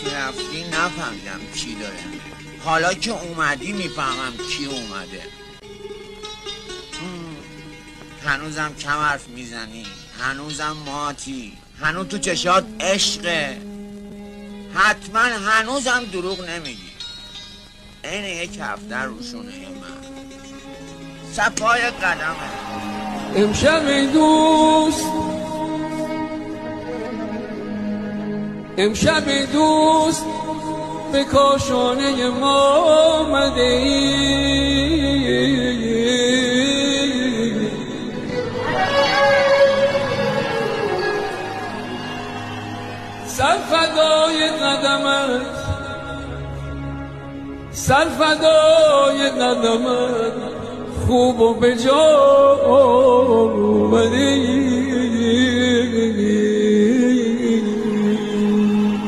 رفتی نفهمیدم کی داره. حالا که اومدی میفهمم کی اومده. هنوزم کم حرف میزنی، هنوزم ماتی، هنوز تو چشات عشقه، حتما هنوزم دروغ نمیگی. اینه یک هفته روشونه من صفای قدمه. امشب دوست، امشب دوست به کاشانه ما آمده ای، سر فدای قدمت، سر فدای قدمت، خوب و به جا اومده ای.